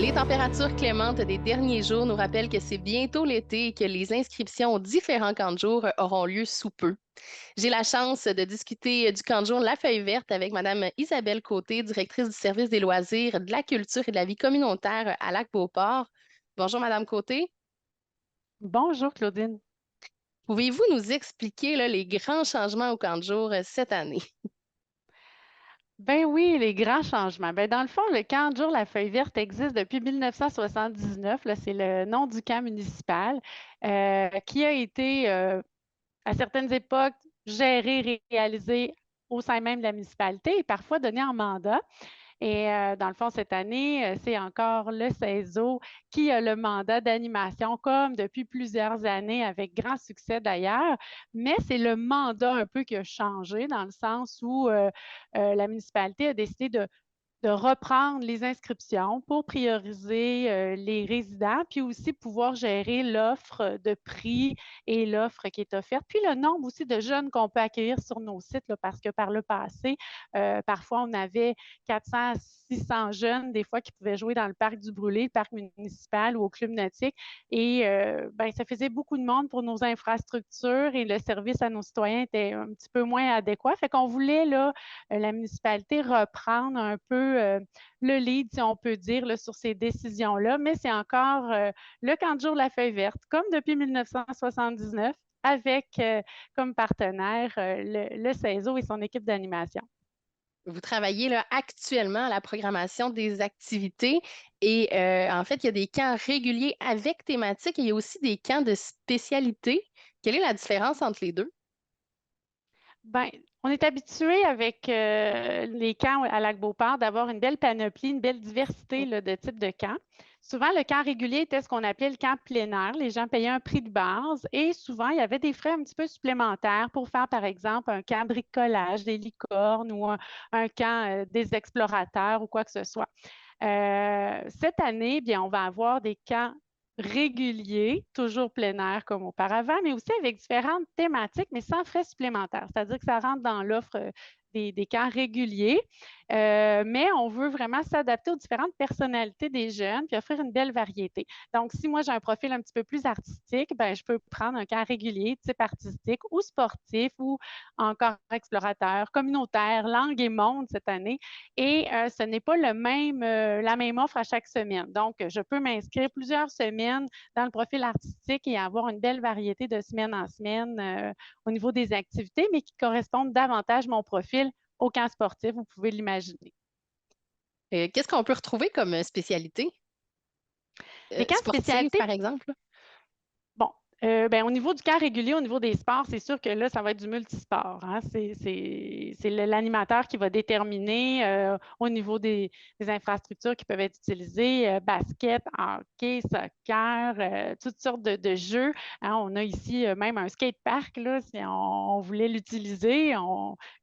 Les températures clémentes des derniers jours nous rappellent que c'est bientôt l'été et que les inscriptions aux différents camps de jour auront lieu sous peu. J'ai la chance de discuter du camp de jour La Feuille Verte avec Madame Isabelle Côté, directrice du service des loisirs, de la culture et de la vie communautaire à Lac-Beauport. Bonjour Madame Côté. Bonjour Claudine. Pouvez-vous nous expliquer là, les grands changements au camp de jour cette année? Ben oui, les grands changements. Ben dans le fond, le camp de jour La Feuille Verte existe depuis 1979. Là, c'est le nom du camp municipal qui a été à certaines époques géré, réalisé au sein même de la municipalité et parfois donné en mandat. Et dans le fond, cette année, c'est encore le CESO qui a le mandat d'animation, comme depuis plusieurs années, avec grand succès d'ailleurs. Mais c'est le mandat un peu qui a changé dans le sens où la municipalité a décidé de reprendre les inscriptions pour prioriser les résidents, puis aussi pouvoir gérer l'offre de prix et l'offre qui est offerte, puis le nombre aussi de jeunes qu'on peut accueillir sur nos sites, là, parce que par le passé, parfois on avait 400 à 600 jeunes, des fois, qui pouvaient jouer dans le parc du Brûlé, le parc municipal ou au club nautique, et ben, ça faisait beaucoup de monde pour nos infrastructures et le service à nos citoyens était un petit peu moins adéquat. Fait qu'on voulait, là, la municipalité reprendre un peu le lead, si on peut dire, là, sur ces décisions-là, mais c'est encore le camp de jour La Feuille Verte, comme depuis 1979, avec comme partenaire le CESO et son équipe d'animation. Vous travaillez là, actuellement à la programmation des activités et en fait, il y a des camps réguliers avec thématique et il y a aussi des camps de spécialité. Quelle est la différence entre les deux? Ben, on est habitué avec les camps à Lac-Beauport d'avoir une belle panoplie, une belle diversité là, de types de camps. Souvent, le camp régulier était ce qu'on appelait le camp plein air. Les gens payaient un prix de base et souvent, il y avait des frais un petit peu supplémentaires pour faire, par exemple, un camp bricolage des licornes ou un camp des explorateurs ou quoi que ce soit. Cette année, bien, on va avoir des camps réguliers, toujours plein air comme auparavant, mais aussi avec différentes thématiques, mais sans frais supplémentaires. C'est-à-dire que ça rentre dans l'offre des camps réguliers, mais on veut vraiment s'adapter aux différentes personnalités des jeunes puis offrir une belle variété. Donc, si moi j'ai un profil un petit peu plus artistique, ben, je peux prendre un camp régulier, type artistique ou sportif ou encore explorateur, communautaire, langue et monde cette année. Et ce n'est pas la même offre à chaque semaine. Donc, je peux m'inscrire plusieurs semaines dans le profil artistique et avoir une belle variété de semaine en semaine au niveau des activités, mais qui correspondent davantage à mon profil au camp sportif, vous pouvez l'imaginer. Qu'est-ce qu'on peut retrouver comme spécialité Les camps sportive, spécialités, par exemple? bon, ben, au niveau du camp régulier, au niveau des sports, c'est sûr que là, ça va être du multisport. Hein. C'est l'animateur qui va déterminer au niveau des infrastructures qui peuvent être utilisées, basket, hockey, soccer, toutes sortes de jeux. Hein. On a ici même un skatepark, là, si on voulait l'utiliser.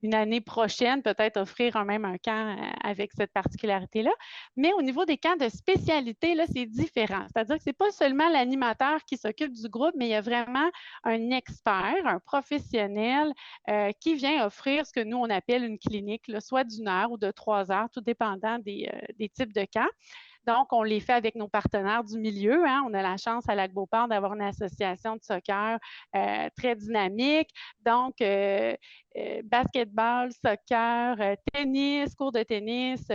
Une année prochaine, peut-être offrir même un camp avec cette particularité-là. Mais au niveau des camps de spécialité, là, c'est différent. C'est-à-dire que ce n'est pas seulement l'animateur qui s'occupe du groupe, mais il y a vraiment un expert, un professionnel qui vient offrir ce que nous, on appelle une clinique, là, soit d'une heure ou de 3 heures, tout dépendant des types de camps. Donc, on les fait avec nos partenaires du milieu. Hein. On a la chance à Lac-Beauport d'avoir une association de soccer très dynamique. Donc, basketball, soccer, tennis, cours de tennis.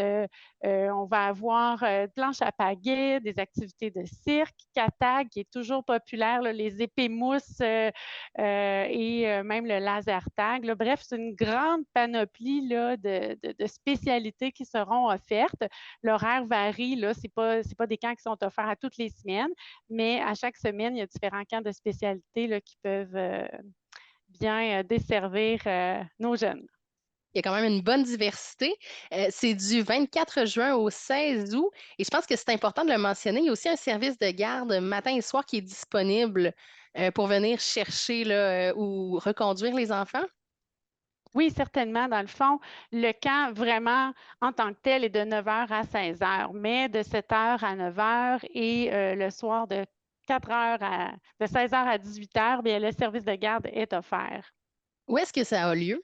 On va avoir planche à pagaie, des activités de cirque, catag qui est toujours populaire, là, les épées mousses et même le laser tag. Là. Bref, c'est une grande panoplie là, de spécialités qui seront offertes. L'horaire varie, là, c'est pas des camps qui sont offerts à toutes les semaines, mais à chaque semaine, il y a différents camps de spécialités là, qui peuvent bien desservir nos jeunes. Il y a quand même une bonne diversité. C'est du 24 juin au 16 août. Et je pense que c'est important de le mentionner. Il y a aussi un service de garde matin et soir qui est disponible pour venir chercher là, ou reconduire les enfants. Oui, certainement. Dans le fond, le camp, vraiment, en tant que tel, est de 9 heures à 16 heures, mais de 7 heures à 9 heures et le soir de 4 heures de 16 heures à 18 heures, bien, le service de garde est offert. Où est-ce que ça a lieu?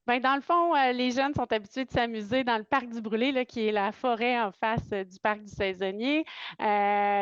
Ben, dans le fond, les jeunes sont habitués de s'amuser dans le parc du Brûlé, là, qui est la forêt en face du parc du Saisonnier.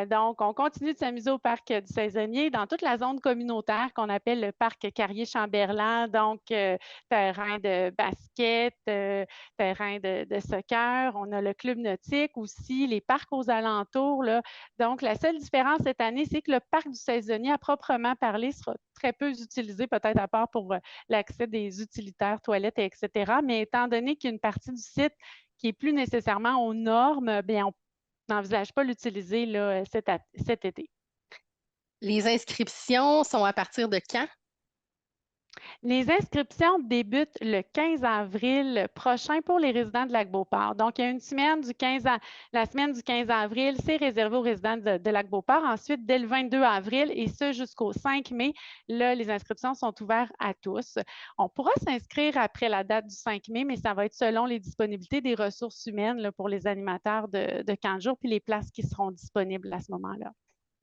Donc, on continue de s'amuser au parc du Saisonnier dans toute la zone communautaire qu'on appelle le parc Carrier-Chamberlain. Donc, terrain de basket, terrain de soccer. On a le club nautique aussi, les parcs aux alentours, là. Donc, la seule différence cette année, c'est que le parc du Saisonnier, à proprement parler, sera très peu utilisé, peut-être à part pour l'accès des utilitaires, toilettes, etc. Mais étant donné qu'il y a une partie du site qui est plus nécessairement aux normes, bien, on n'envisage pas l'utiliser là, cet été. Les inscriptions sont à partir de quand? Les inscriptions débutent le 15 avril prochain pour les résidents de Lac-Beauport. Donc, il y a une semaine la semaine du 15 avril, c'est réservé aux résidents de Lac-Beauport. Ensuite, dès le 22 avril et ce jusqu'au 5 mai, là, les inscriptions sont ouvertes à tous. On pourra s'inscrire après la date du 5 mai, mais ça va être selon les disponibilités des ressources humaines là, pour les animateurs de camp de jour puis les places qui seront disponibles à ce moment-là.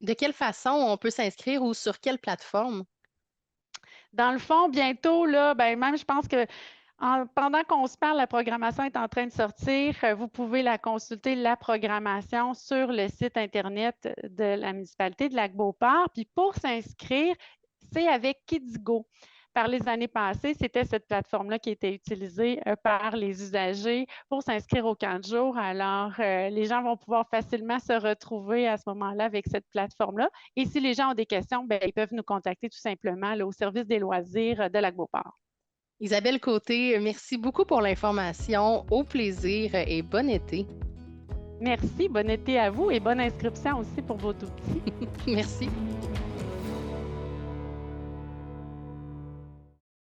De quelle façon on peut s'inscrire ou sur quelle plateforme? Dans le fond, bientôt, là, ben, même je pense que pendant qu'on se parle, la programmation est en train de sortir. Vous pouvez la consulter, la programmation, sur le site Internet de la municipalité de Lac-Beauport. Puis pour s'inscrire, c'est avec Kidigo. Par les années passées, c'était cette plateforme-là qui était utilisée par les usagers pour s'inscrire au camp de jour. Alors, les gens vont pouvoir facilement se retrouver à ce moment-là avec cette plateforme-là. Et si les gens ont des questions, bien, ils peuvent nous contacter tout simplement là, au service des loisirs de Lac-Beauport. Isabelle Côté, merci beaucoup pour l'information. Au plaisir et bon été. Merci, bon été à vous et bonne inscription aussi pour vos tout petits. Merci.